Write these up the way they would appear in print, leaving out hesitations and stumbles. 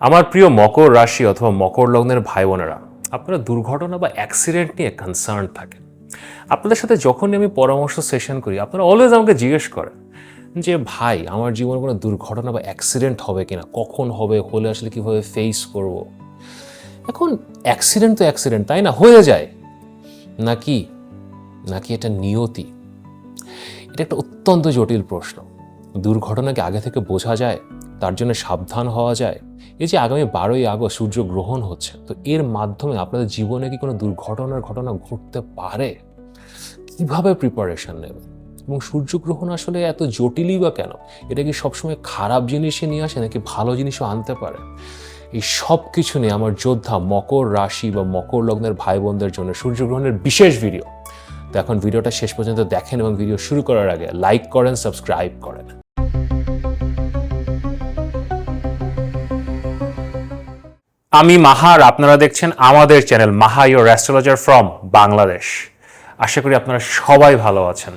আমার প্রিয় মকর রাশি অথবা মকর লগ্নের ভাই বোনেরা, আপনারা দুর্ঘটনা বা অ্যাক্সিডেন্ট নিয়ে কনসার্ন থাকেন। আপনাদের সাথে যখনই আমি পরামর্শ সেশন করি, আপনারা অলওয়েজ আমাকে জিজ্ঞেস করেন যে ভাই, আমার জীবনে কোনো দুর্ঘটনা বা অ্যাক্সিডেন্ট হবে কিনা, কখন হবে, হলে আসলে কিভাবে ফেস করব। এখন অ্যাক্সিডেন্ট তো অ্যাক্সিডেন্ট, তাই না? হয়ে যায় নাকি নাকি এটা নিয়তি? এটা একটা অত্যন্ত জটিল প্রশ্ন। দুর্ঘটনাকে আগে থেকে বোঝা যায়, তার জন্য সাবধান হওয়া যায়। এই যে আগামী 12ই আগস্ট সূর্যগ্রহণ হচ্ছে, তো এর মাধ্যমে আপনাদের জীবনে কি কোনো দুর্ঘটনার ঘটনা ঘটতে পারে? কিভাবে প্রিপারেশন নেবে? এবং সূর্যগ্রহণ আসলে এত জটিলই বা কেন? এটা কি সবসময় খারাপ জিনিসই নিয়ে আসে নাকি ভালো জিনিসও আনতে পারে? এই সব কিছু নিয়ে আমার যোদ্ধা মকর রাশি বা মকর লগ্নের ভাই বোনদের জন্য সূর্যগ্রহণের বিশেষ ভিডিও। তো এখন ভিডিওটা শেষ পর্যন্ত দেখেন এবং ভিডিও শুরু করার আগে লাইক করেন, সাবস্ক্রাইব করেন। আমি মাহা আর আপনারা দেখছেন আমাদের channel Maha your astrologer from Bangladesh. আশা করি আপনারা সবাই ভালো আছেন।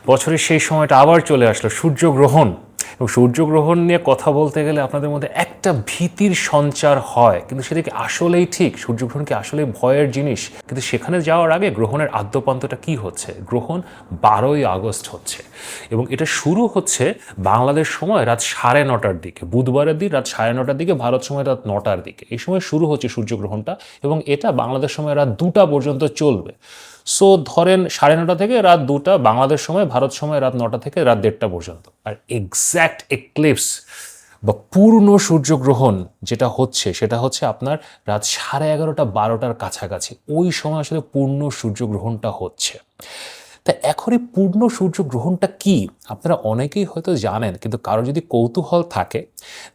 বছরের সেই সময়টা আবার চলে আসলো, সূর্যগ্রহণ। এবং সূর্যগ্রহণ নিয়ে কথা বলতে গেলে আপনাদের মধ্যে একটা ভীতির সঞ্চার হয়, কিন্তু সেটা কি আসলেই ঠিক? সূর্যগ্রহণ কি আসলেই ভয়ের জিনিস? কিন্তু সেখানে যাওয়ার আগে গ্রহণের আদ্যপান্তটা কি হচ্ছে? গ্রহণ 12ই আগস্ট হচ্ছে এবং এটা শুরু হচ্ছে বাংলাদেশ সময় রাত 9:30টার দিকে, বুধবারের দিন রাত 9:30টার দিকে, ভারত সময় রাত 9টার দিকে। এই সময় শুরু হচ্ছে সূর্যগ্রহণটা এবং এটা বাংলাদেশ সময় রাত 2টা পর্যন্ত চলবে। সো ধরেন 9:30 থেকে রাত 2টা বাংলাদেশ সময়, ভারত সময় রাত 9টা থেকে রাত 1:30 পর্যন্ত। আর এক্স্যাক্ট এক্লিপস বা পূর্ণ সূর্যগ্রহণ যেটা হচ্ছে সেটা হচ্ছে আপনার রাত 11:30 12টার কাছাকাছি। ওই সময় আসলে পূর্ণ সূর্যগ্রহণটা হচ্ছে। তা এখন এই পূর্ণ সূর্যগ্রহণটা কি আপনারা অনেকেই হয়তো জানেন, কিন্তু কারো যদি কৌতূহল থাকে,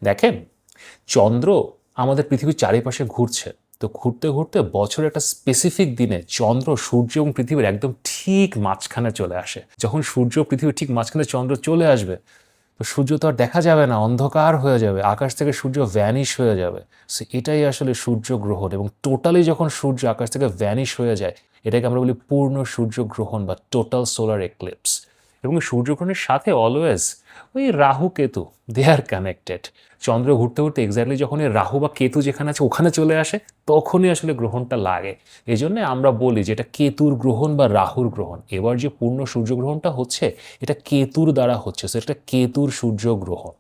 দেখেন, চন্দ্র আমাদের পৃথিবীর চারিপাশে ঘুরছে। তো ঘুরতে ঘুরতে বছরের একটা স্পেসিফিক দিনে চন্দ্র সূর্য এবং পৃথিবীর একদম ঠিক মাঝখানে চলে আসে। যখন সূর্য পৃথিবীর ঠিক মাঝখানে চন্দ্র চলে আসবে, তো সূর্য তো আর দেখা যাবে না, অন্ধকার হয়ে যাবে, আকাশ থেকে সূর্য ভ্যানিশ হয়ে যাবে। সো এটাই আসলে সূর্যগ্রহণ। এবং টোটালি যখন সূর্য আকাশ থেকে ভ্যানিশ হয়ে যায়, এটাকে আমরা বলি পূর্ণ সূর্যগ্রহণ বা টোটাল সোলার এক্লিপস। এবং সূর্যগ্রহণের সাথে অলওয়েজ ওই রাহু কেতু, দে আর কানেক্টেড। চন্দ্র ঘুরতে ঘুরতে এক্স্যাক্টলি যখন এই রাহু বা কেতু যেখানে আছে ওখানে চলে আসে, তখনই আসলে গ্রহণটা লাগে। এই জন্যে আমরা বলি যে এটা কেতুর গ্রহণ বা রাহুর গ্রহণ। এবার যে পূর্ণ সূর্যগ্রহণটা হচ্ছে, এটা কেতুর দ্বারা হচ্ছে, সেটা কেতুর সূর্যগ্রহণ।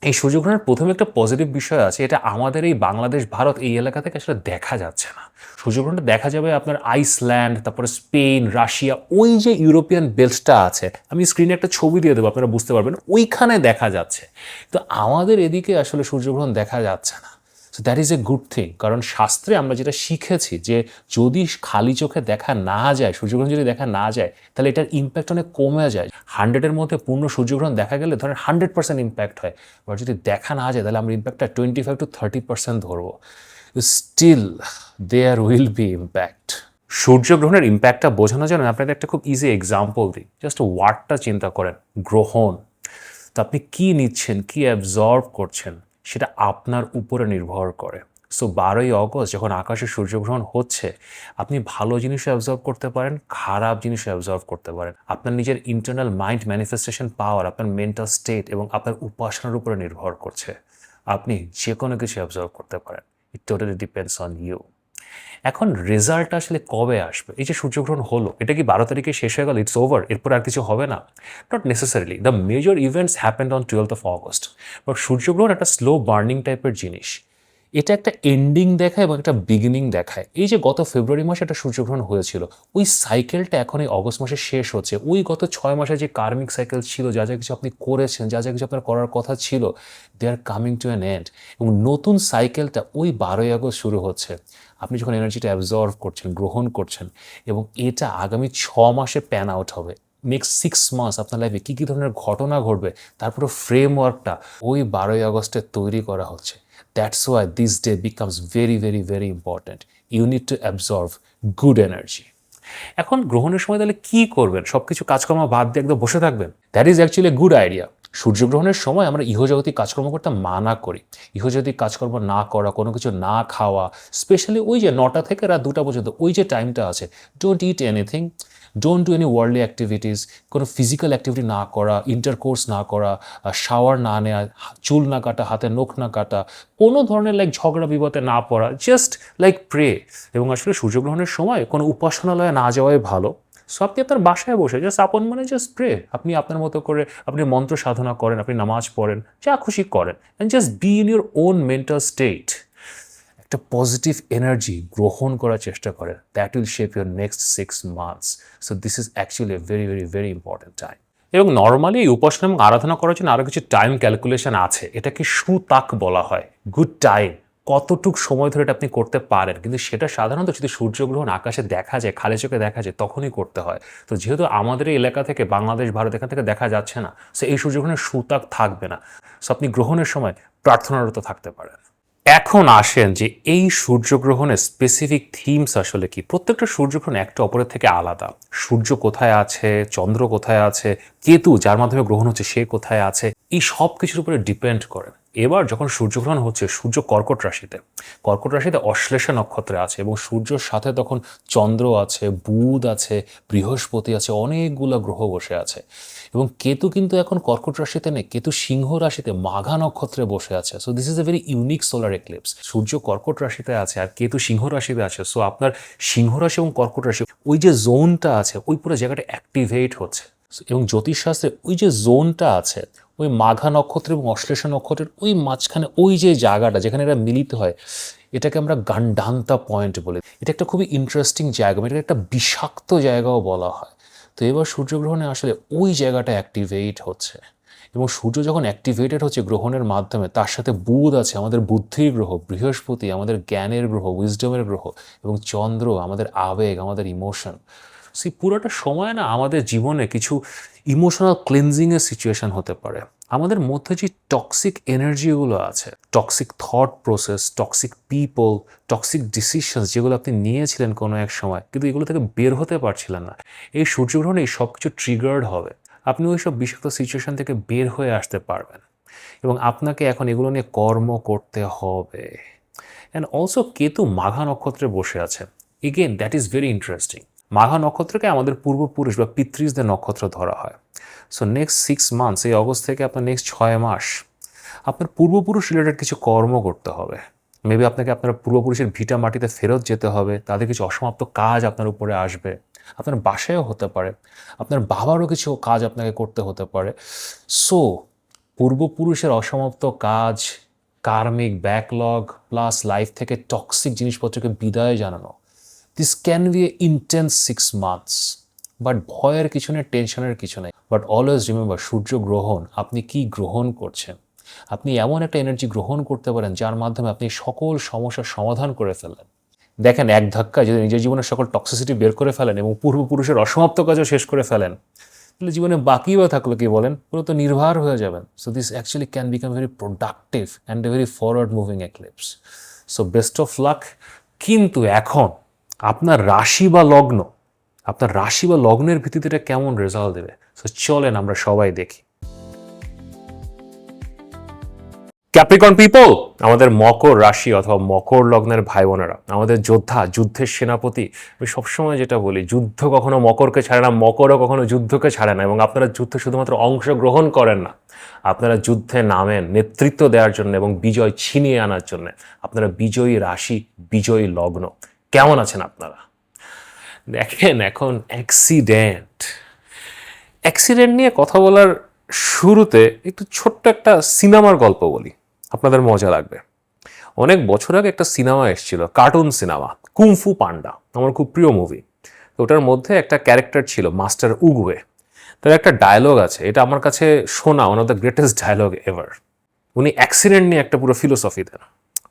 এই সূর্যগ্রহণের প্রথমে একটা পজিটিভ বিষয় আছে, এটা আমাদের এই বাংলাদেশ ভারত এই এলাকা থেকে আসলে দেখা যাচ্ছে না। সূর্যগ্রহণটা দেখা যাবে আপনার আইসল্যান্ড, তারপরে স্পেন, রাশিয়া, ওই যে ইউরোপিয়ান বেল্টটা আছে, আমি স্ক্রিনে একটা ছবি দিয়ে দেবো, আপনারা বুঝতে পারবেন, ওইখানে দেখা যাচ্ছে। তো আমাদের এদিকে আসলে সূর্যগ্রহণ দেখা যাচ্ছে না। So that is a good thing, কারণ শাস্ত্রে আমরা যেটা শিখেছি যে যদি খালি চোখে দেখা না যায়, সূর্যগ্রহণ যদি দেখা না যায়, তাহলে এটার ইম্প্যাক্ট অনেক কমে যায়। 100-এর মধ্যে পূর্ণ সূর্যগ্রহণ দেখা গেলে ধরেন 100% ইম্প্যাক্ট হয়। আর যদি দেখা না যায়, তাহলে আমরা ইম্প্যাক্টটা 25-30% ধরবো। Still there will be impact. সূর্যগ্রহণের ইম্প্যাক্টটা বোঝানোর জন্য আপনাদের একটা খুব ইজি এক্সাম্পল দিই। জাস্ট ওয়ার্ডটা চিন্তা করেন, গ্রহণ। তো আপনি কি নিচ্ছেন, কি অ্যাবজর্ব করছেন, সেটা আপনার উপরে নির্ভর করে। সো 12ই আগস্ট যখন আকাশে সূর্যগ্রহণ হচ্ছে, আপনি ভালো জিনিসও অ্যাবজর্ব করতে পারেন, খারাপ জিনিসও অ্যাবজর্ব করতে পারেন। আপনার নিজের ইন্টারনাল মাইন্ড ম্যানিফেস্টেশন পাওয়ার, আপনার মেন্টাল স্টেট এবং আপনার উপাসনার উপরে নির্ভর করছে। আপনি যে কোনো কিছু অ্যাবজর্ব করতে পারেন। It totally depends on you. এখন রেজাল্টটা আসলে কবে আসবে? এই যে সূর্যগ্রহণ হলো, এটা কি 12 তারিখে শেষ হয়ে গেল, ইটস ওভার, এরপর আর কিছু হবে না? Not necessarily. The major events happened on 12th August. But সূর্যগ্রহণ একটা স্লো বার্নিং টাইপের জিনিস। এটা একটা এন্ডিং দেখায় এবং একটা বিগিনিং দেখায়। এই যে গত ফেব্রুয়ারি মাসে একটা সূর্যগ্রহণ হয়েছিল, ওই সাইকেলটা এখন এই অগস্ট মাসে শেষ হচ্ছে। ওই গত 6 মাসে যে কার্মিক সাইকেল ছিল, যা যা কিছু আপনি করেছেন, যা যা কিছু আপনার করার কথা ছিল, they are coming to an end. এবং নতুন সাইকেলটা ওই 12ই আগস্ট শুরু হচ্ছে। আপনি যখন এনার্জিটা অ্যাবজর্ভ করছেন, গ্রহণ করছেন, এবং এটা আগামী 6 মাসে প্যান আউট হবে। নেক্সট 6 মাস আপনার লাইফে কী কী ধরনের ঘটনা ঘটবে, তারপরে ফ্রেমওয়ার্কটা ওই 12ই আগস্টে তৈরি করা হচ্ছে। That's why this day becomes very, very, very important. You need to absorb good energy. এখন গ্রহণের সময় তাহলে কি করবেন? সবকিছু কাজকর্ম বাদ দিয়ে একদম বসে থাকবেন? That is actually a good idea. সূর্যগ্রহণের সময় আমরা ইহজগতিক কাজকর্ম করতে মানা করি। ইহজগতিক কাজকর্ম না করা, কোনো কিছু না খাওয়া, স্পেশালি ওই যে 9টা থেকে রাত 2টা পর্যন্ত ওই যে টাইমটা আছে, don't it anything, don't do any worldly activities, কোনো ফিজিক্যাল অ্যাক্টিভিটি না করা, ইন্টারকোর্স না করা, শাওয়ার না নেওয়া, চুল না কাটা, হাতে নখ না কাটা, কোনো ধরনের ঝগড়া বিপদে না পড়া, জাস্ট প্রে। এবং আসলে সূর্যগ্রহণের সময় কোনো উপাসনালয়ে না যাওয়াই ভালো। সো আপনি আপনার বাসায় বসে জাস্ট আপন মনে জাস্ট প্রে, আপনি আপনার মতো করে আপনি মন্ত্র সাধনা করেন, আপনি নামাজ পড়েন, যা খুশি করেন, and just be in your own mental state. একটা পজিটিভ এনার্জি গ্রহণ করার চেষ্টা করেন, that will shape your next 6 months. So this is actually a very very very important time. এবং নর্মালি এই উপাসনা এবং আরাধনা করার জন্য আরও কিছু টাইম ক্যালকুলেশন আছে, এটাকে সুতাক বলা হয়, গুড টাইম, কতটুক সময় ধরে এটা আপনি করতে পারেন। কিন্তু সেটা সাধারণত যদি সূর্যগ্রহণ আকাশে দেখা যায়, খালি চোখে দেখা যায়, তখনই করতে হয়। তো যেহেতু আমাদের এই এলাকা থেকে, বাংলাদেশ, ভারত, এখান থেকে দেখা যাচ্ছে না, সো এই সূর্যগ্রহণের সুতাক থাকবে না। সো আপনি গ্রহণের সময় প্রার্থনারত থাকতে পারেন। এখন আসেন যে এই সূর্যগ্রহণের স্পেসিফিক থিমস আসলে কি। প্রত্যেকটা সূর্যগ্রহণ একটা অপরের থেকে আলাদা। সূর্য কোথায় আছে, চন্দ্র কোথায় আছে, কেতু যার মাধ্যমে গ্রহণ হচ্ছে সে কোথায় আছে, এই সব কিছুর উপরে ডিপেন্ড করে। এবার যখন সূর্যগ্রহণ হচ্ছে, সূর্য কর্কট রাশিতে, কর্কট রাশিতে অশ্লেষা নক্ষত্রে আছে, এবং সূর্যর সাথে তখন চন্দ্র আছে, বুধ আছে, বৃহস্পতি আছে, অনেকগুলো গ্রহ বসে আছে। এবং কেতু কিন্তু এখন কর্কট রাশিতে নেই, কেতু সিংহ রাশিতে মাঘা নক্ষত্রে বসে আছে। So this is a very unique solar eclipse. সূর্য কর্কট রাশিতে আছে আর কেতু সিংহ রাশিতে আছে। সো আপনার সিংহ রাশি এবং কর্কট রাশি ওই যে জোনটা আছে, ওই পুরো জায়গাটা অ্যাক্টিভেট হচ্ছে। এবং জ্যোতিষশাস্ত্রে ওই যে জোনটা আছে, ওই মাঘা নক্ষত্র এবং অশ্লেষা নক্ষত্রের ওই মাঝখানে ওই যে জায়গাটা যেখানে এরা মিলিত হয়, এটাকে আমরা গান্ডান্তা পয়েন্ট বলি। এটা একটা খুবই ইন্টারেস্টিং জায়গা, এটাকে একটা বিষাক্ত জায়গাও বলা হয়। তো এবার সূর্যগ্রহণে আসলে ওই জায়গাটা অ্যাক্টিভেট হচ্ছে, এবং সূর্য যখন অ্যাক্টিভেটেড হচ্ছে গ্রহণের মাধ্যমে, তার সাথে বুধ আছে, আমাদের বুদ্ধির গ্রহ, বৃহস্পতি আমাদের জ্ঞানের গ্রহ, উইজডমের গ্রহ, এবং চন্দ্র আমাদের আবেগ, আমাদের ইমোশন। সেই পুরোটা সময় না আমাদের জীবনে কিছু ইমোশনাল ক্লিনজিংয়ের সিচুয়েশন হতে পারে। আমাদের মধ্যে যে টক্সিক এনার্জিগুলো আছে, toxic thought process, toxic people, toxic decisions যেগুলো আপনি নিয়েছিলেন কোনো এক সময়, কিন্তু এগুলো থেকে বের হতে পারছিলেন না, এই সূর্যগ্রহণে এই সব কিছু ট্রিগার্ড হবে। আপনি ওই সব বিষাক্ত সিচুয়েশন থেকে বের হয়ে আসতে পারবেন, এবং আপনাকে এখন এগুলো নিয়ে কর্ম করতে হবে। অ্যান্ড অলসো কেতু মাঘা নক্ষত্রে বসে আছে। Again that is very interesting. Magha নক্ষত্রকে আমাদের পূর্বপুরুষ বা পিতৃষদের নক্ষত্র ধরা হয়। সো নেক্সট 6 months, এই অগস্ট থেকে আপনার নেক্সট 6 মাস আপনার পূর্বপুরুষ রিলেটেড কিছু কর্ম করতে হবে। মেবি আপনাকে আপনার পূর্বপুরুষের ভিটা মাটিতে ফেরত যেতে হবে, তাদের কিছু অসমাপ্ত কাজ আপনার উপরে আসবে, আপনার বাসায়ও হতে পারে, আপনার বাবারও কিছু কাজ আপনাকে করতে হতে পারে। সো পূর্বপুরুষের অসমাপ্ত কাজ, কার্মিক ব্যাকলগ, প্লাস লাইফ থেকে টক্সিক জিনিসপত্রকে বিদায় জানানো, this can B A intense 6 months। But ভয়ের কিছু নেই, টেনশনের কিছু নেই। বাট অলওয়েজ রিমেম্বার, সূর্যগ্রহণ, আপনি কি গ্রহণ করছেন। আপনি এমন একটা এনার্জি গ্রহণ করতে পারেন যার মাধ্যমে আপনি সকল সমস্যার সমাধান করে ফেললেন। দেখেন, এক ধাক্কায় যদি নিজের জীবনের সকল টক্সিসিটি বের করে ফেলেন এবং পূর্বপুরুষের অসমাপ্ত কাজও শেষ করে ফেলেন, তাহলে জীবনে বাকি বা থাকলো কি বলেন, পুরো তো নির্ভর হয়ে যাবেন। So this actually can become very productive and a very forward moving eclipse. So best of luck. কিন্তু এখন আপনার রাশি বা লগ্ন, আপনার রাশি বা লগ্নের ভিত্তিতে এটা কেমন রেজাল্ট দেবে, সো চলেন আমরা সবাই দেখি। ক্যাপ্রিকর্ন পিপল, আমাদের মকর রাশি অথবা মকর লগ্নের ভাই বোনেরা, আমাদের যোদ্ধা, যুদ্ধের সেনাপতি, আমি সবসময় যেটা বলি, যুদ্ধ কখনো মকরকে ছাড়ে না, মকরও কখনো যুদ্ধকে ছাড়ে না। এবং আপনারা যুদ্ধে শুধুমাত্র অংশগ্রহণ করেন না, আপনারা যুদ্ধে নামেন নেতৃত্ব দেওয়ার জন্য এবং বিজয় ছিনিয়ে আনার জন্য। আপনারা বিজয়ী রাশি, বিজয়ী লগ্ন। কেমন আছেন আপনারা? দেখেন, এখন অ্যাক্সিডেন্ট নিয়ে কথা বলার শুরুতে একটু ছোট্ট একটা সিনেমার গল্প বলি, আপনাদের মজা লাগবে। অনেক বছর আগে একটা সিনেমা এসেছিল, কার্টুন সিনেমা, কুংফু পান্ডা, আমার খুব প্রিয় মুভি। তো ওটার মধ্যে একটা ক্যারেক্টার ছিল মাস্টার উগুয়ে। তার একটা ডায়লগ আছে, এটা আমার কাছে শোনা one of the greatest dialogue ever. উনি অ্যাক্সিডেন্ট নিয়ে একটা পুরো ফিলোসফি দেন।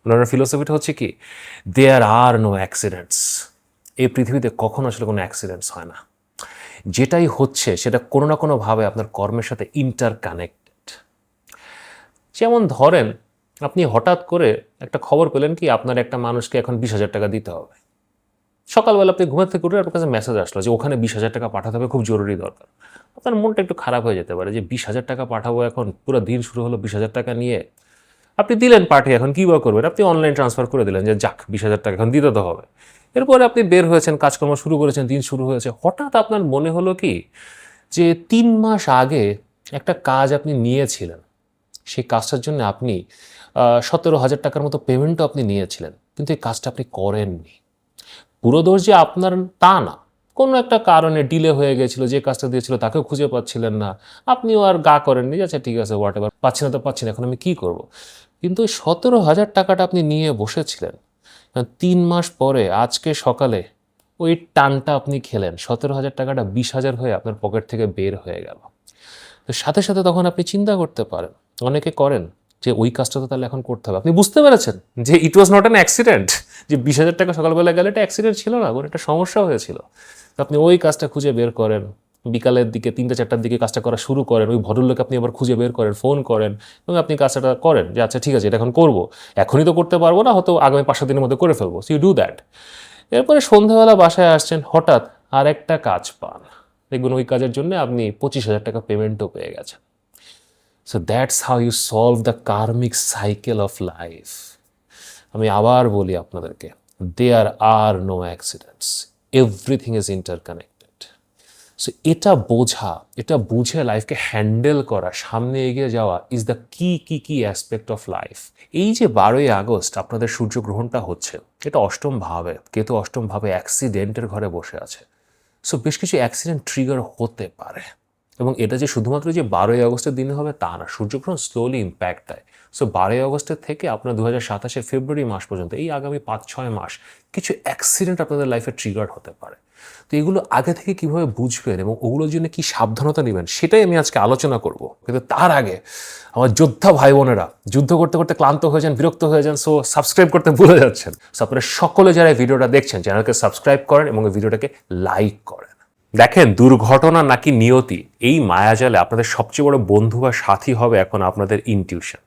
ওনার ফিলোসফিটা হচ্ছে কি, দেয়ার আর নো অ্যাক্সিডেন্টস। এই পৃথিবীতে কখনো আসলে কোনো অ্যাক্সিডেন্টস হয় না। যেটাই হচ্ছে সেটা কোনো না কোনোভাবে আপনার কর্মের সাথে ইন্টার কানেক্টেড। যেমন ধরেন, আপনি হঠাৎ করে একটা খবর পেলেন কি আপনার একটা মানুষকে এখন 20,000 টাকা দিতে হবে। সকালবেলা আপনি ঘুমাতে থেকে উঠে আপনার কাছে মেসেজ আসলো যে ওখানে 20,000 টাকা পাঠাতে হবে, খুব জরুরি দরকার। আপনার মনটা একটু খারাপ হয়ে যেতে পারে যে 20,000 টাকা পাঠাবো, এখন পুরো দিন শুরু হলো 20,000 টাকা নিয়ে। আপনি দিলেন পাঠিয়ে, এখন কী বা করবেন, আপনি অনলাইন ট্রান্সফার করে দিলেন যে যাক 20,000 টাকা এখন দিতে তো হবে। এরপরে আপনি বের হয়েছেন, কাজকর্ম শুরু করেছেন, দিন শুরু হয়েছে, হঠাৎ আপনার মনে হলো কি যে 3 মাস আগে একটা কাজ আপনি নিয়েছিলেন, সেই কাজটার জন্য আপনি 17,000 টাকার মতো পেমেন্টও আপনি নিয়েছিলেন, কিন্তু এই কাজটা আপনি করেননি। পুরো দোষ যে আপনার তা না, কোনো একটা কারণে ডিলে হয়ে গেছিলো, যে কাজটা দিয়েছিল তাকেও খুঁজে পাচ্ছিলেন না, আপনিও আর গা করেননি, আচ্ছা ঠিক আছে হোয়াট এভার, পাচ্ছি না তো পাচ্ছি না, এখন আমি কী করব। কিন্তু 17,000 টাকাটা আপনি নিয়ে বসেছিলেন, 3 মাস পরে আজকে সকালে ওই টানটা আপনি খেলেন, 17,000 টাকাটা 20,000 হয়ে আপনার পকেট থেকে বের হয়ে গেল। তো সাথে সাথে তখন আপনি চিন্তা করতে পারেন, অনেকে করেন যে ওই কাজটা তো তাহলে এখন করতে হবে। আপনি বুঝতে পেরেছেন যে ইট ওয়াজ নট অ্যান অ্যাক্সিডেন্ট, যে 20,000 টাকা সকালবেলা গেলে এটা অ্যাক্সিডেন্ট ছিল না, কোনো একটা সমস্যা হয়েছিল। তো আপনি ওই কাজটা খুঁজে বের করেন, বিকালের দিকে 3টা-4টার দিকে কাজটা করা শুরু করেন, ওই ভদ্রলোক আপনি আবার খুঁজে বের করেন, ফোন করেন এবং আপনি কাজটা করেন যে আচ্ছা ঠিক আছে এটা এখন করবো, এখনই তো করতে পারবো না, হয়তো আগামী 5-7 দিনের মধ্যে করে ফেলবো, সো ইউ ডু দ্যাট। এরপরে সন্ধ্যাবেলা বাসায় আসছেন, হঠাৎ আর একটা কাজ পান, দেখবেন ওই কাজের জন্য আপনি 25,000 টাকা পেমেন্টও পেয়ে গেছেন। So that's how you solve the karmic cycle of life. আমি আবার বলি আপনাদেরকে, there are no accidents, everything is interconnected. So এটা বোঝা, এটা বুঝে লাইফকে হ্যান্ডেল করা, সামনে এগিয়ে যাওয়া ইজ দ্য কি অ্যাসপেক্ট অফ লাইফ। এই যে 12ই আগস্ট আপনাদের সূর্যগ্রহণটা হচ্ছে, এটা অষ্টম ভাবে, কেতু অষ্টম ভাবে অ্যাক্সিডেন্টের ঘরে বসে আছে। সো বেশ কিছু অ্যাক্সিডেন্ট ট্রিগার হতে পারে, এবং এটা যে শুধুমাত্র যে 12ই আগস্টের দিনে হবে তা না, সূর্যগ্রহণ স্লোলি ইম্প্যাক্ট দেয়। সো 12ই আগস্টের থেকে আপনার 2027-এর ফেব্রুয়ারি মাস পর্যন্ত, এই আগামী 5-6 মাস কিছু অ্যাক্সিডেন্ট আপনাদের লাইফে ট্রিগার হতে পারে। তো এগুলো আগে থেকে কিভাবে বুঝবেন এবং ওগুলোর জন্য কি সাবধানতা নেবেন, সেটাই আমি আজকে আলোচনা করব। কিন্তু তার আগে আমার যোদ্ধা ভাই বোনেরা, যুদ্ধ করতে করতে ক্লান্ত হয়ে যান, বিরক্ত হয়ে যান, সো সাবস্ক্রাইব করতে ভুলে যাচ্ছেন। সো আপনারা সকলে যারা এই ভিডিওটা দেখছেন, চ্যানেলকে সাবস্ক্রাইব করেন এবং এই ভিডিওটাকে লাইক করেন। দেখেন, দুর্ঘটনা নাকি নিয়তি, এই মায়াজালে আপনাদের সবচেয়ে বড় বন্ধু বা সাথী হবে এখন আপনাদের ইনটিউশন।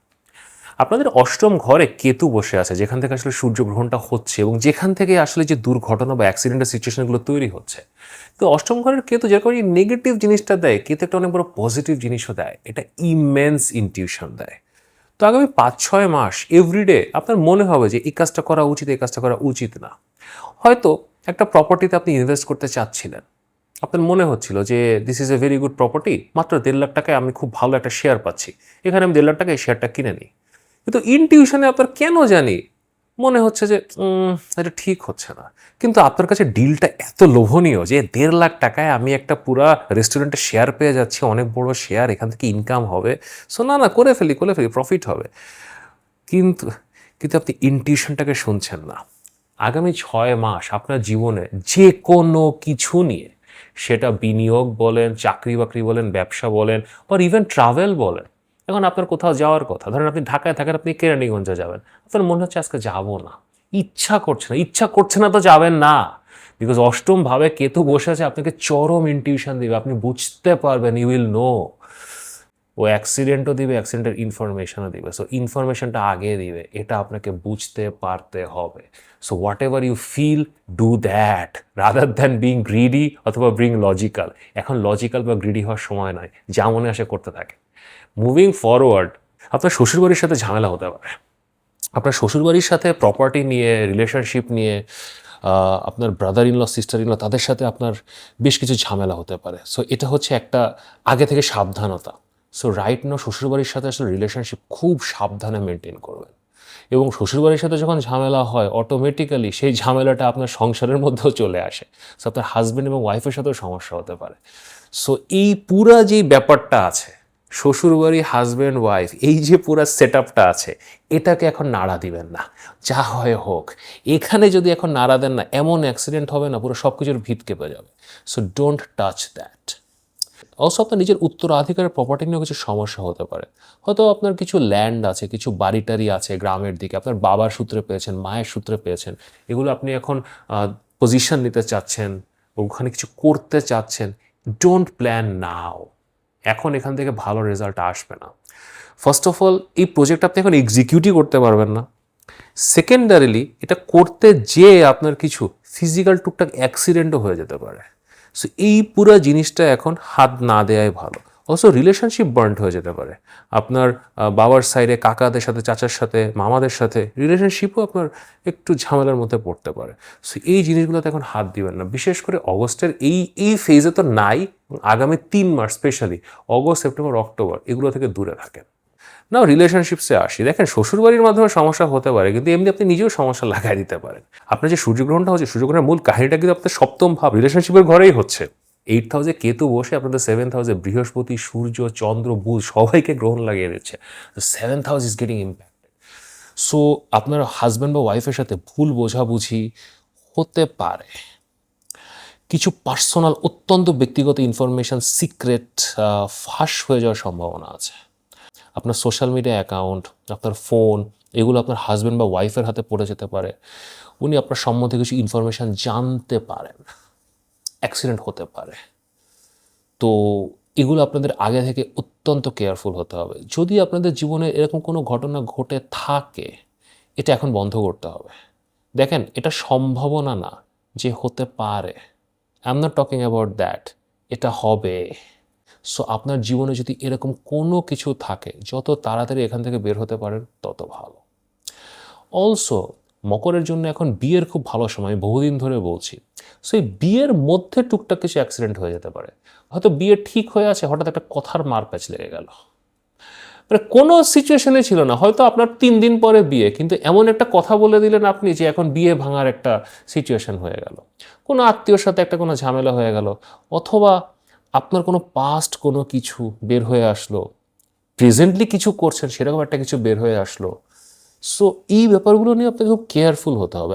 আপনাদের অষ্টম ঘরে কেতু বসে আছে, যেখান থেকে আসলে সূর্যগ্রহণটা হচ্ছে এবং যেখান থেকে আসলে যে দুর্ঘটনা বা অ্যাক্সিডেন্টের সিচুয়েশনগুলো তৈরি হচ্ছে। তো অষ্টম ঘরের কেতু যেরকম এই নেগেটিভ জিনিসটা দেয়, কেতু একটা অনেক বড় পজিটিভ জিনিসও দেয়, এটা ইমেন্স ইনটিউশন দেয়। তো আগামী 5-6 মাস এভরিডে আপনার মনে হবে যে এই কাজটা করা উচিত, এই কাজটা করা উচিত না। হয়তো একটা প্রপার্টিতে আপনি ইনভেস্ট করতে চাচ্ছিলেন, আপনার মনে হচ্ছিল যে this is a very good property, মাত্র 1.5 লাখ টাকায় আমি খুব ভালো একটা শেয়ার পাচ্ছি, এখানে আমি 1.5 লাখ টাকায় শেয়ারটা কিনে নিই। কিন্তু ইনটিউশনে আপনার কেন জানি মনে হচ্ছে যে এটা ঠিক হচ্ছে না, কিন্তু আপনার কাছে ডিলটা এত লোভনীয় যে 1.5 লাখ টাকায় আমি একটা পুরা রেস্টুরেন্টে শেয়ার পেয়ে যাচ্ছি, অনেক বড় শেয়ার, এখান থেকে ইনকাম হবে, সো না করে ফেলি প্রফিট হবে। কিন্তু কিন্তু আপনি ইনটিউশনটাকে শুনছেন না। আগামী 6 মাস আপনার জীবনে যে কোনো কিছু নিয়ে, সেটা বিনিয়োগ বলেন, চাকরি বাকরি বলেন, ব্যবসা বলেন, বা ইভেন ট্রাভেল বলেন। এখন আপনার কোথাও যাওয়ার কথা, ধরেন আপনি ঢাকায় থাকেন, আপনি কেরানীগঞ্জে যাবেন, আপনার মনে হচ্ছে আজকে যাবো না, ইচ্ছা করছে না তো যাবেন না, বিকজ অষ্টম ভাবে কেতু বসে আছে, আপনাকে চরম ইনটিউশন দিবে, আপনি বুঝতে পারবেন, ইউ উইল নো। ও অ্যাক্সিডেন্টও দিবে, অ্যাক্সিডেন্টের ইনফরমেশনও দিবে, সো ইনফরমেশনটা আগে দিবে, এটা আপনাকে বুঝতে পারতে হবে। So whatever you feel, do that rather than being greedy অথবা বিং লজিক্যাল। এখন লজিক্যাল বা গ্রিডি হওয়ার সময় নয়, যা মনে আসে করতে থাকে। মুভিং ফরওয়ার্ড, আপনার শ্বশুরবাড়ির সাথে ঝামেলা হতে পারে, আপনার শ্বশুরবাড়ির সাথে প্রপার্টি নিয়ে, রিলেশনশিপ নিয়ে, আপনার ব্রাদার ইনল, সিস্টার ইনল, তাদের সাথে আপনার বেশ কিছু ঝামেলা হতে পারে। সো এটা হচ্ছে একটা আগে থেকে সাবধানতা। সো রাইট নাও শ্বশুরবাড়ির সাথে আসলে রিলেশনশিপ খুব সাবধানে মেনটেন করবেন, এবং শ্বশুরবাড়ির সাথে যখন ঝামেলা হয়, অটোমেটিক্যালি সেই ঝামেলাটা আপনার সংসারের মধ্যেও চলে আসে। সো আপনার হাজব্যান্ড এবং ওয়াইফের সাথেও সমস্যা হতে পারে। সো এই পুরা যে ব্যাপারটা আছে, শ্বশুরবাড়ি, হাজব্যান্ড ওয়াইফ, এই যে পুরা সেট আপটা আছে, এটাকে এখন নাড়া দিবেন না, যা হয় হোক। এখানে যদি এখন নাড়া দেন না, এমন অ্যাক্সিডেন্ট হবে না, পুরো সব কিছুর ভিত কেঁপে যাবে। So don't touch that. Also আপনার নিজের উত্তরাধিকারের প্রপার্টি নিয়েও কিছু সমস্যা হতে পারে। হয়তো আপনার কিছু ল্যান্ড আছে, কিছু বাড়িটারি আছে গ্রামের দিকে, আপনার বাবার সূত্রে পেয়েছেন, মায়ের সূত্রে পেয়েছেন, এগুলো আপনি এখন পজিশন নিতে চাচ্ছেন, ওখানে কিছু করতে চাচ্ছেন। ডোন্ট প্ল্যান নাও, এখন এখান থেকে ভালো রেজাল্ট আসবে না। ফার্স্ট অফ অল, এই প্রজেক্ট আপনি এখন এক্সিকিউটই করতে পারবেন না। সেকেন্ডারিলি, এটা করতে যে আপনার কিছু ফিজিক্যাল টুকটাক অ্যাক্সিডেন্টও হয়ে যেতে পারে। সো এই পুরো জিনিসটা এখন হাত না দেওয়াই ভালো। অলসো রিলেশনশিপ বার্ন্ট হয়ে যেতে পারে। আপনার বাবার সাইডে কাকাদের সাথে, চাচার সাথে, মামাদের সাথে রিলেশনশিপও আপনার একটু ঝামেলার মধ্যে পড়তে পারে। সো এই জিনিসগুলোতে এখন হাত দিবেন না। বিশেষ করে অগস্টের এই ফেজে তো নাই, আগামী 3 মাস স্পেশালি অগস্ট, সেপ্টেম্বর, অক্টোবর এগুলো থেকে দূরে থাকেন। নাও রিলেশনশিপসে আসি। দেখেন, শ্বশুরবাড়ির মাধ্যমে সমস্যা হতে পারে, কিন্তু এমনি আপনি নিজেও সমস্যা লাগাই দিতে পারেন। আপনার যে সূর্যগ্রহণটা হচ্ছে, সূর্যগ্রহণের মূল কাহিনীটা কিন্তু আপনার সপ্তম ভাব রিলেশনশিপের ঘরেই হচ্ছে। 8th হাউসে কেতু বসে আপনাদের 7th হাউসে বৃহস্পতি, সূর্য, চন্দ্র, বুধ সবাইকে গ্রহণ লাগিয়ে দিচ্ছে। 7th house is getting impacted. So আপনার হাজব্যান্ড বা ওয়াইফের সাথে ভুল বোঝাবুঝি হতে পারে। কিছু পার্সোনাল অত্যন্ত ব্যক্তিগত ইনফরমেশন, সিক্রেট ফাঁস হয়ে যাওয়ার সম্ভাবনা আছে। আপনার সোশ্যাল মিডিয়া অ্যাকাউন্ট, আপনার ফোন, এগুলো আপনার হাজব্যান্ড বা ওয়াইফের হাতে পড়ে যেতে পারে। উনি আপনার সম্বন্ধে কিছু ইনফরমেশান জানতে পারেন, অ্যাক্সিডেন্ট হতে পারে। তো এগুলো আপনাদের আগে থেকে অত্যন্ত কেয়ারফুল হতে হবে। যদি আপনাদের জীবনে এরকম কোনো ঘটনা ঘটে থাকে, এটা এখন বন্ধ করতে হবে। দেখেন, এটা সম্ভাবনা না যে হতে পারে, I am not talking about that, এটা হবে। সো আপনার জীবনে যদি এরকম কোনো কিছু থাকে, যত তাড়াতাড়ি এখান থেকে বের হতে পারেন তত ভালো। অলসো মকরের জন্য এখন বিয়ের খুব ভালো সময়, আমি বহুদিন ধরে বলছি। সো এই বিয়ের মধ্যে টুকটাক কিছু অ্যাক্সিডেন্ট হয়ে যেতে পারে। হয়তো বিয়ে ঠিক হয়ে আছে, হঠাৎ একটা কথার মারপ্যাচ লেগে গেল, মানে কোনো সিচুয়েশনে ছিল না, হয়তো আপনার 3 দিন পরে বিয়ে, কিন্তু এমন একটা কথা বলে দিলেন আপনি যে এখন বিয়ে ভাঙার একটা সিচুয়েশন হয়ে গেল। কোনো আত্মীয়র সাথে একটা কোনো ঝামেলা হয়ে গেল, অথবা আপনার কোনো পাস্ট কোনো কিছু বের হয়ে আসলো, প্রেজেন্টলি কিছু করছেন সেরকম একটা কিছু বের হয়ে আসলো। সো এই ব্যাপারগুলো নিয়ে আপনাকে খুব কেয়ারফুল হতে হবে।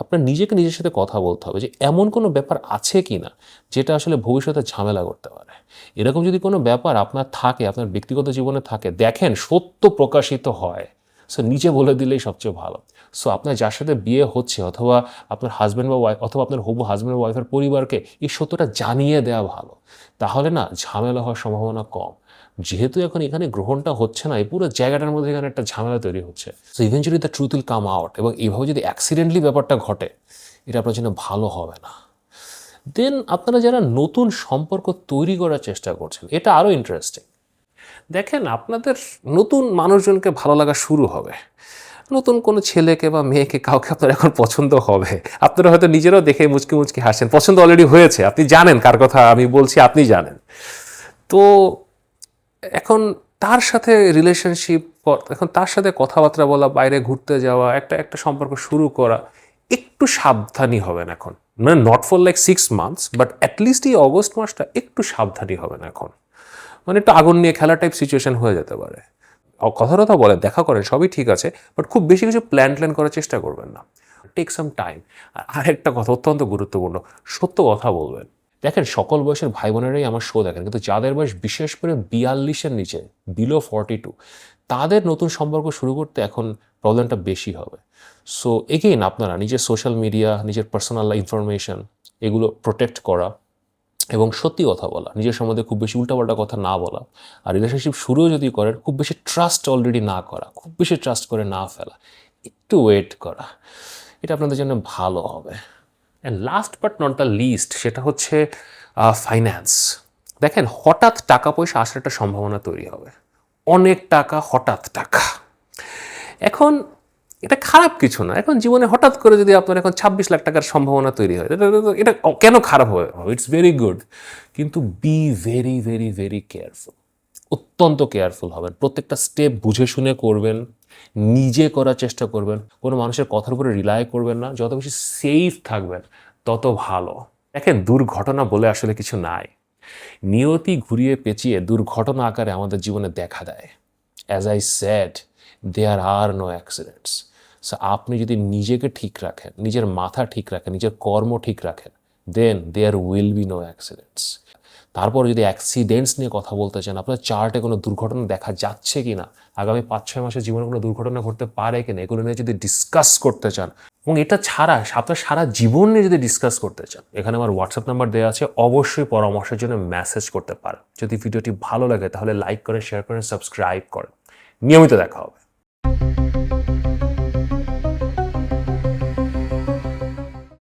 আপনার নিজেকে নিজের সাথে কথা বলতে হবে যে এমন কোনো ব্যাপার আছে কি না যেটা আসলে ভবিষ্যতে ঝামেলা করতে পারে। এরকম যদি কোনো ব্যাপার আপনার থাকে, আপনার ব্যক্তিগত জীবনে থাকে, দেখেন সত্য প্রকাশিত হয়, সো নিজে বলে দিলেই সবচেয়ে ভালো। সো আপনার যার সাথে বিয়ে হচ্ছে, অথবা আপনার হাজব্যান্ড বা ওয়াইফ, অথবা আপনার হবু হাজব্যান্ড বা ওয়াইফের পরিবারকে এই সত্যটা জানিয়ে দেওয়া ভালো। তাহলে না ঝামেলা হওয়ার সম্ভাবনা কম। যেহেতু এখন এখানে গ্রহণটা হচ্ছে না, এই পুরো জায়গাটার মধ্যে এখানে একটা ঝামেলা তৈরি হচ্ছে। So eventually the truth will come out. এবং এইভাবে যদি অ্যাক্সিডেন্টলি ব্যাপারটা ঘটে, এটা আপনার জন্য ভালো হবে না। দেন আপনারা যারা নতুন সম্পর্ক তৈরি করার চেষ্টা করছেন, এটা আরও ইন্টারেস্টিং। দেখেন, আপনাদের নতুন মানুষজনকে ভালো লাগা শুরু হবে। নতুন কোনো ছেলেকে বা মেয়েকে, কাউকে আপনার এখন পছন্দ হবে। আপনারা হয়তো নিজেরাও দেখে মুচকি মুচকি হাসেন, পছন্দ অলরেডি হয়েছে, আপনি জানেন কার কথা আমি বলছি, আপনি জানেন। তো এখন তার সাথে রিলেশনশিপ, এখন তার সাথে কথাবার্তা বলা, বাইরে ঘুরতে যাওয়া, একটা সম্পর্ক শুরু করা, একটু সাবধানী হবেন এখন। মানে not for like 6 months, but at least এই অগস্ট মাসটা একটু সাবধানী হবেন এখন। মানে একটু আগুন নিয়ে খেলা টাইপ সিচুয়েশন হয়ে যেতে পারে। কথা বলেন, দেখা করেন, সবই ঠিক আছে, বাট খুব বেশি কিছু প্ল্যান করার চেষ্টা করবেন না। Take some time. আর একটা কথা অত্যন্ত গুরুত্বপূর্ণ, সত্য কথা বলবেন। দেখেন, সকল বয়সের ভাই বোনেরাই আমার শো দেখেন, কিন্তু যাদের বয়স বিশেষ করে 42-এর নিচে, বিলো 42, তাদের নতুন সম্পর্ক শুরু করতে এখন প্রবলেমটা বেশি হবে। সো এগেইন আপনারা নিজের সোশ্যাল মিডিয়া, নিজের পার্সোনাল ইনফরমেশন, এগুলো প্রোটেক্ট করা এবং সত্যি কথা বলা, নিজের সম্বন্ধে খুব বেশি উল্টাপাল্টা কথা না বলা। আর রিলেশনশিপ শুরুও যদি করেন, খুব বেশি ট্রাস্ট অলরেডি না করা, খুব বেশি ট্রাস্ট করে না ফেলা, একটু ওয়েট করা, এটা আপনাদের জন্য ভালো হবে। And last but not the least, সেটা হচ্ছে ফাইন্যান্স। দেখেন, হঠাৎ টাকা পয়সা আসার একটা সম্ভাবনা তৈরি হবে, অনেক টাকা, হঠাৎ টাকা। এখন এটা খারাপ কিছু না। এখন জীবনে হঠাৎ করে যদি আপনার এখন 26 লাখ টাকার সম্ভাবনা তৈরি হয়, এটা কেন খারাপ হবে? It's very good. কিন্তু be very very very careful, অত্যন্ত কেয়ারফুল হবেন। প্রত্যেকটা স্টেপ বুঝে শুনে করবেন, নিজে করার চেষ্টা করবেন, কোনো মানুষের কথার উপরে রিলাই করবেন না। যত বেশি সেফ থাকবেন তত ভালো। দেখেন, দুর্ঘটনা বলে আসলে কিছু নাই। নিয়তি ঘুরিয়ে পেঁচিয়ে দুর্ঘটনা আকারে আমাদের জীবনে দেখা দেয়। As I said, there are no accidents. So আপনি যদি নিজেকে ঠিক রাখেন, নিজের মাথা ঠিক রাখেন, নিজের কর্ম ঠিক রাখেন, then there will be no accidents. তারপর যদি অ্যাক্সিডেন্টস নিয়ে কথা বলতে চান, আপনার চার্টে কোনো দুর্ঘটনা দেখা যাচ্ছে কি না, আগামী 5-6 মাসের জীবনে কোনো দুর্ঘটনা ঘটতে পারে কিনা, এগুলো নিয়ে যদি ডিসকাস করতে চান, এবং এটা ছাড়া আপনার সারা জীবন নিয়ে যদি ডিসকাস করতে চান, এখানে আমার হোয়াটসঅ্যাপ নাম্বার দেওয়া আছে, অবশ্যই পরামর্শের জন্য মেসেজ করতে পারেন। যদি ভিডিওটি ভালো লাগে তাহলে লাইক করেন, শেয়ার করেন, সাবস্ক্রাইব করেন। নিয়মিত দেখা হবে।